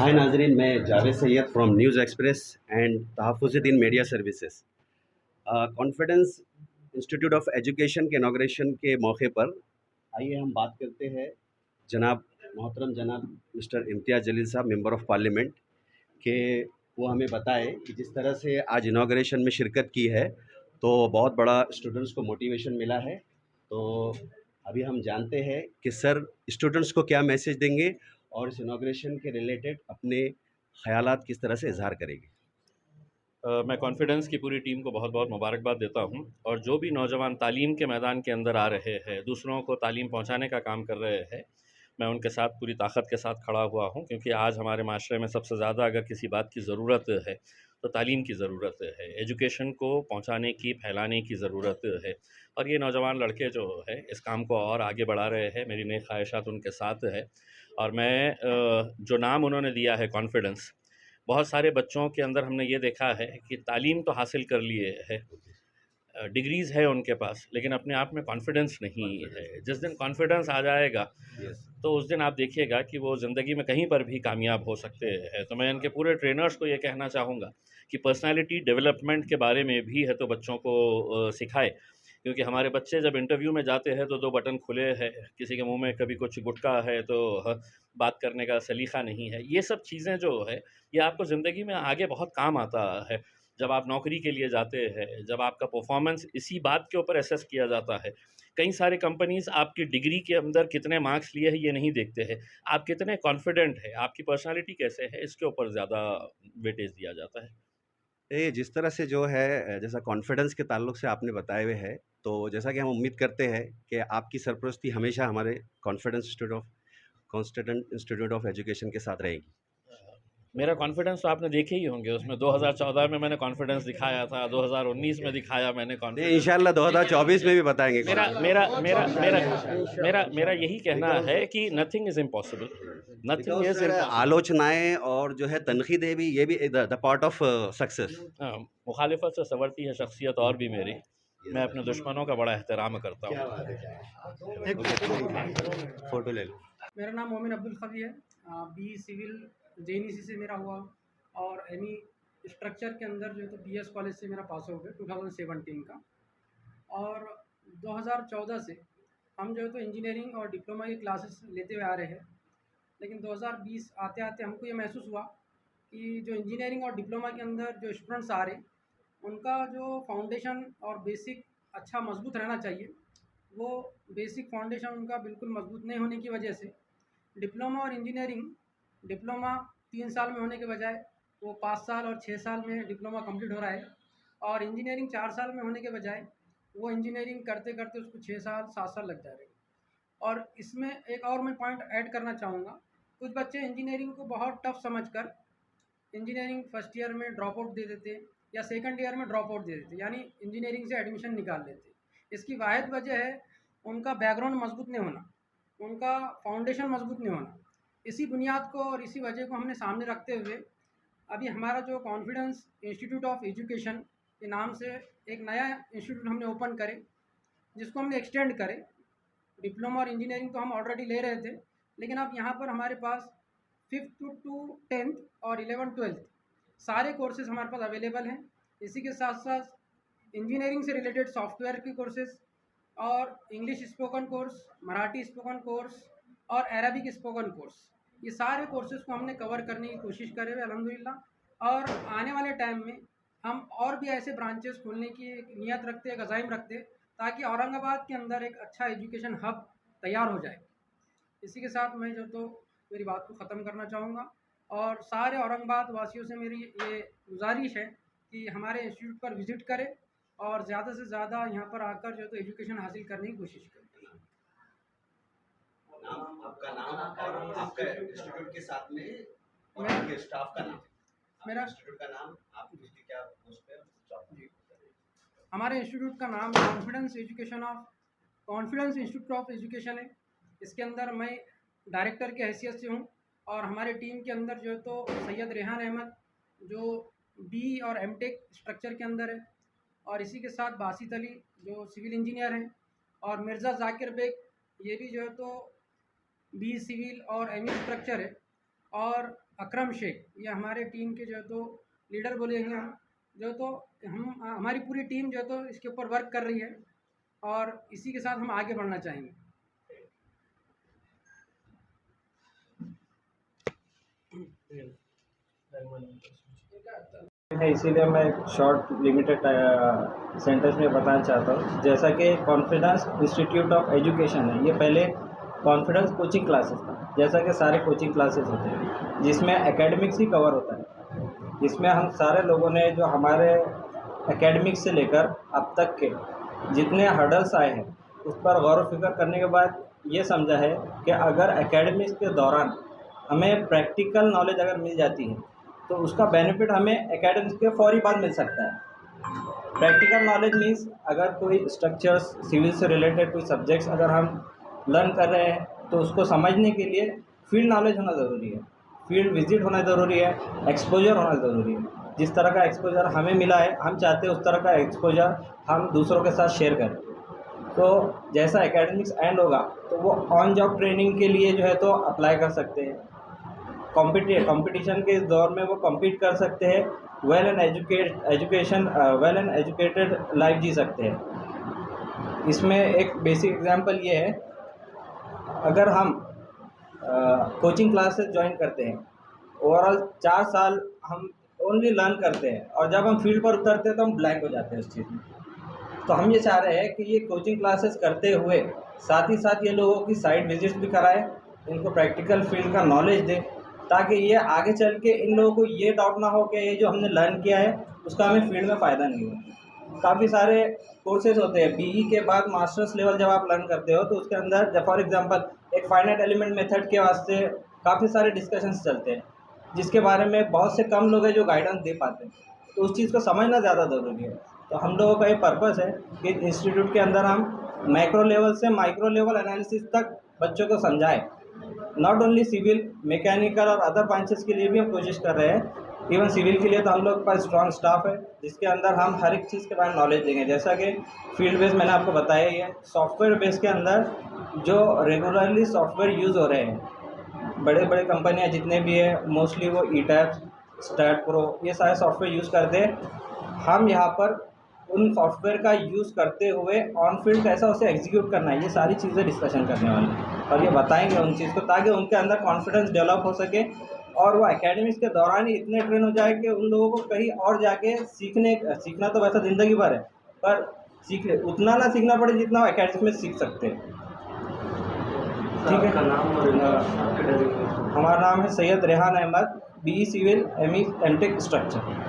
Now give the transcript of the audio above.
हाय नाजरीन, मैं Javed Syed from News Express and Tahaffuzuddin Media Services. Confidence Institute of Education के inauguration के मौके पर आइए हम बात करते हैं जनाब मोहतरम जनाब मिस्टर इम्तियाज़ जलील साहब, मेंबर ऑफ़ पार्लियामेंट, के वो हमें बताएं कि जिस तरह से आज इनॉग्रेशन में शिरकत की है तो बहुत बड़ा स्टूडेंट्स को मोटिवेशन मिला है। तो अभी हम जानते हैं कि सर स्टूडेंट्स को क्या मैसेज देंगे और इस इनॉग्रेशन के रिलेटेड अपने ख़यालात किस तरह से इज़हार करेंगे। मैं कॉन्फिडेंस की पूरी टीम को बहुत बहुत मुबारकबाद देता हूं और जो भी नौजवान तालीम के मैदान के अंदर आ रहे हैं, दूसरों को तालीम पहुंचाने का काम कर रहे हैं, मैं उनके साथ पूरी ताकत के साथ खड़ा हुआ हूं, क्योंकि आज हमारे माशरे में सबसे ज़्यादा अगर किसी बात की ज़रूरत है तो तालीम की ज़रूरत है, एजुकेशन को पहुंचाने की, फैलाने की ज़रूरत है। और ये नौजवान लड़के जो है इस काम को और आगे बढ़ा रहे हैं, मेरी नई ख्वाहिशात उनके साथ है। और मैं जो नाम उन्होंने दिया है कॉन्फिडेंस, बहुत सारे बच्चों के अंदर हमने ये देखा है कि तालीम तो हासिल कर लिए है, डिग्रीज़ है उनके पास, लेकिन अपने आप में कॉन्फिडेंस नहीं है। जिस दिन कॉन्फिडेंस आ जाएगा तो उस दिन आप देखिएगा कि वो ज़िंदगी में कहीं पर भी कामयाब हो सकते हैं। तो मैं इनके पूरे ट्रेनर्स को ये कहना चाहूँगा कि पर्सनैलिटी डेवलपमेंट के बारे में भी है तो बच्चों को सिखाए, क्योंकि हमारे बच्चे जब इंटरव्यू में जाते हैं तो 2 बटन खुले हैं, किसी के मुँह में कभी कुछ गुटखा है तो बात करने का सलीका नहीं है। ये सब चीज़ें जो है, ये आपको ज़िंदगी में आगे बहुत काम आता है। जब आप नौकरी के लिए जाते हैं, जब आपका परफॉर्मेंस इसी बात के ऊपर असेस किया जाता है। कई सारे कंपनीज़ आपकी डिग्री के अंदर कितने मार्क्स लिए हैं ये नहीं देखते हैं, आप कितने कॉन्फिडेंट हैं, आपकी पर्सनैलिटी कैसे है, इसके ऊपर ज़्यादा वेटेज दिया जाता है। ये जिस तरह से जो है जैसा कॉन्फिडेंस के ताल्लुक से आपने बताए हुए है, तो जैसा कि हम उम्मीद करते हैं कि आपकी सरपरस्ती हमेशा हमारे कॉन्स्टिट्यूट इंस्टीट्यूट ऑफ एजुकेशन के साथ रहेगी। मेरा कॉन्फिडेंस तो आपने देखे ही होंगे, उसमें 2014 में मैंने कॉन्फिडेंस दिखाया था, 2019 में दिखाया मैंने नहीं, कॉन्फिडेंस। इंशाल्लाह 2024 में भी बताएंगे मेरा कॉन्फिडेंस। मेरा मेरा मेरा मेरा मेरा यही कहना है कि nothing is impossible, nothing because is sir impossible. आलोचनाएँ और जो है तनक़ीदें भी, ये भी द पार्ट ऑफ सक्सेस। मुखालिफत से संवरती है शख्सियत और भी मेरी, मैं अपने दुश्मनों का बड़ा एहतराम करता क्या हूँ। बात है, क्या बात है। फ़ोटो ले लो। मेरा नाम मोमिन अब्दुल क़वी है। बी सिविल जेएनईसी से मेरा हुआ और एमई स्ट्रक्चर के अंदर जो है तो बीएस कॉलेज से मेरा पास आउट है 2017 का। और 2014 से हम जो है तो इंजीनियरिंग और डिप्लोमा की क्लासेस लेते हुए आ रहे हैं। लेकिन 2020 आते-आते हमको ये महसूस हुआ कि जो इंजीनियरिंग और डिप्लोमा के अंदर जो स्टूडेंट्स आ रहे हैं, उनका जो फाउंडेशन और बेसिक अच्छा मज़बूत रहना चाहिए, वो बेसिक फाउंडेशन उनका बिल्कुल मज़बूत नहीं होने की वजह से डिप्लोमा और इंजीनियरिंग, डिप्लोमा 3 साल में होने के बजाय वो 5 साल और 6 साल में डिप्लोमा कंप्लीट हो रहा है, और इंजीनियरिंग 4 साल में होने के बजाय वो इंजीनियरिंग करते-करते उसको 6 साल 7 साल लग जा रहे हैं। और इसमें एक और मैं पॉइंट ऐड करना चाहूँगा, कुछ बच्चे इंजीनियरिंग को बहुत टफ समझकर इंजीनियरिंग फर्स्ट ईयर में ड्रॉप आउट दे देते या सेकंड ईयर में ड्रॉप आउट दे देते, यानी इंजीनियरिंग से एडमिशन निकाल लेते। इसकी वाहिद वजह है उनका बैकग्राउंड मजबूत नहीं होना, उनका फाउंडेशन मजबूत नहीं होना। इसी बुनियाद को और इसी वजह को हमने सामने रखते हुए अभी हमारा जो कॉन्फिडेंस इंस्टीट्यूट ऑफ एजुकेशन के नाम से एक नया इंस्टीट्यूट हमने ओपन करे, जिसको हमने एक्सटेंड करे। डिप्लोमा और इंजीनियरिंग तो हम ऑलरेडी ले रहे थे, लेकिन अब यहाँ पर हमारे पास 5th टू 10th और 11th-12th सारे कोर्सेज़ हमारे पास अवेलेबल हैं। इसी के साथ-साथ इंजीनियरिंग से रिलेटेड सॉफ्टवेयर के कोर्सेज़ और English spoken course, Marathi spoken course और अरबिक स्पोकन कोर्स, ये सारे कोर्सेज़ को हमने कवर करने की कोशिश करे हुए अल्हम्दुलिल्लाह। और आने वाले टाइम में हम और भी ऐसे ब्रांचेज़ खोलने की एक नियत रखते, एक अज़ाइम रखते, ताकि औरंगाबाद के अंदर एक अच्छा एजुकेशन हब तैयार हो जाए। इसी के साथ मैं जो तो मेरी बात को ख़त्म करना चाहूँगा और सारे औरंगाबाद वासियों से मेरी ये गुज़ारिश है कि हमारे इंस्टीट्यूट पर विज़िट करें और ज़्यादा से ज़्यादा यहाँ पर आकर जो तो एजुकेशन हासिल करने की कोशिश करें। नाम, आपका नाम और आपका इंस्टीट्यूट के साथ में और मैं आपके स्टाफ का नाम, मेरा इंस्टीट्यूट का नाम, आप किसकी क्या पोस्ट पे और स्टाफ जी, हमारे इंस्टीट्यूट का नाम कॉन्फिडेंस इंस्टीट्यूट ऑफ एजुकेशन है। इसके अंदर मैं डायरेक्टर की हैसियत से हूँ और हमारे टीम के अंदर जो है तो सैयद रेहान अहमद जो बी और एमटेक स्ट्रक्चर के अंदर है, और इसी के साथ बासित अली जो सिविल इंजीनियर हैं, और मिर्ज़ा ज़ाकिर बेग ये भी जो है तो बी सिविल और एमई स्ट्रक्चर है, और अकरम शेख, ये हमारे टीम के जो है तो लीडर बोलेंगे हम, जो तो हम हमारी पूरी टीम जो है तो इसके ऊपर वर्क कर रही है और इसी के साथ हम आगे बढ़ना चाहेंगे। है, इसीलिए मैं शॉर्ट लिमिटेड सेंटेंस में बताना चाहता हूँ। जैसा कि कॉन्फिडेंस इंस्टीट्यूट ऑफ एजुकेशन है, ये पहले कॉन्फिडेंस कोचिंग क्लासेस था, जैसा कि सारे कोचिंग क्लासेस होते हैं जिसमें एकेडमिक्स ही कवर होता है। इसमें हम सारे लोगों ने जो हमारे एकेडमिक्स से लेकर अब तक के जितने हर्डल्स आए हैं उस पर गौर व फिक्र करने के बाद ये समझा है कि अगर एकेडमिक्स के दौरान हमें प्रैक्टिकल नॉलेज अगर मिल जाती है तो उसका बेनिफिट हमें एकेडमिक्स के फौरी बाद मिल सकता है। प्रैक्टिकल नॉलेज मीन्स अगर कोई स्ट्रक्चर्स सिविल से रिलेटेड कोई सब्जेक्ट्स अगर हम लर्न कर रहे हैं तो उसको समझने के लिए फील्ड नॉलेज होना ज़रूरी है, फील्ड विजिट होना ज़रूरी है, एक्सपोजर होना ज़रूरी है। जिस तरह का एक्सपोजर हमें मिला है हम चाहते हैं उस तरह का एक्सपोजर हम दूसरों के साथ शेयर करें। तो जैसा एकेडमिक्स एंड होगा तो वो ऑन जॉब ट्रेनिंग के लिए जो है तो अप्लाई कर सकते हैं, कंपटीशन के इस दौर में वो कम्पीट कर सकते हैं, वेल एंड एजुकेटेड लाइफ जी सकते हैं। इसमें एक बेसिक एग्जांपल ये है, अगर हम कोचिंग क्लासेस ज्वाइन करते हैं, ओवरऑल 4 साल हम ओनली लर्न करते हैं और जब हम फील्ड पर उतरते हैं तो हम ब्लैंक हो जाते हैं उस चीज़ में। तो हम ये चाह रहे हैं कि ये कोचिंग क्लासेस करते हुए साथ ही साथ ये लोगों की साइट विजिट्स भी कराएं, इनको प्रैक्टिकल फील्ड का नॉलेज दें, ताकि ये आगे चल के इन लोगों को ये डाउट ना हो कि ये जो हमने लर्न किया है उसका हमें फील्ड में फ़ायदा नहीं हो। काफ़ी सारे कोर्सेज होते हैं, बीई के बाद मास्टर्स लेवल जब आप लर्न करते हो तो उसके अंदर जब फॉर एग्जांपल एक फाइनाइट एलिमेंट मेथड के वास्ते काफ़ी सारे डिस्कशंस चलते हैं जिसके बारे में बहुत से कम लोग हैं जो गाइडेंस दे पाते हैं, तो उस चीज़ को समझना ज़्यादा ज़रूरी है। तो हम लोगों का ये पर्पस है कि इंस्टीट्यूट के अंदर हम मैक्रो लेवल से माइक्रो लेवल एनालिसिस तक बच्चों को समझाएं। नॉट ओनली सिविल, मैकेनिकल और अदर ब्रांचेस के लिए भी हम कोशिश कर रहे हैं। इवन सिविल के लिए तो हम लोग के पास स्ट्रॉन्ग स्टाफ है जिसके अंदर हम हर एक चीज़ के बारे में नॉलेज देंगे। जैसा कि फील्ड बेस मैंने आपको बताया ही है, सॉफ्टवेयर बेस के अंदर जो रेगुलरली सॉफ्टवेयर यूज़ हो रहे हैं, बड़े बड़े कंपनियां जितने भी है मोस्टली वो ईटैप, स्टैट प्रो, ये सारे सॉफ्टवेयर यूज़ करते हैं। हम यहाँ पर उन सॉफ्टवेयर का यूज़ करते हुए ऑन फील्ड कैसा उसे एग्जीक्यूट करना है, ये सारी चीज़ें डिस्कशन करने वाले हैं और ये बताएंगे उन चीज़ को ताकि उनके अंदर कॉन्फिडेंस डेवलप हो सके और वो एकेडमिक्स के दौरान ही इतने ट्रेन हो जाए कि उन लोगों को कहीं और जाके सीखना तो वैसा ज़िंदगी भर है, पर उतना ना सीखना पड़े जितना वो एकेडमिक्स में सीख सकते हैं। ठीक है, हमारा नाम है Syed Rehan Ahmed, BE civil, ME MTech structure.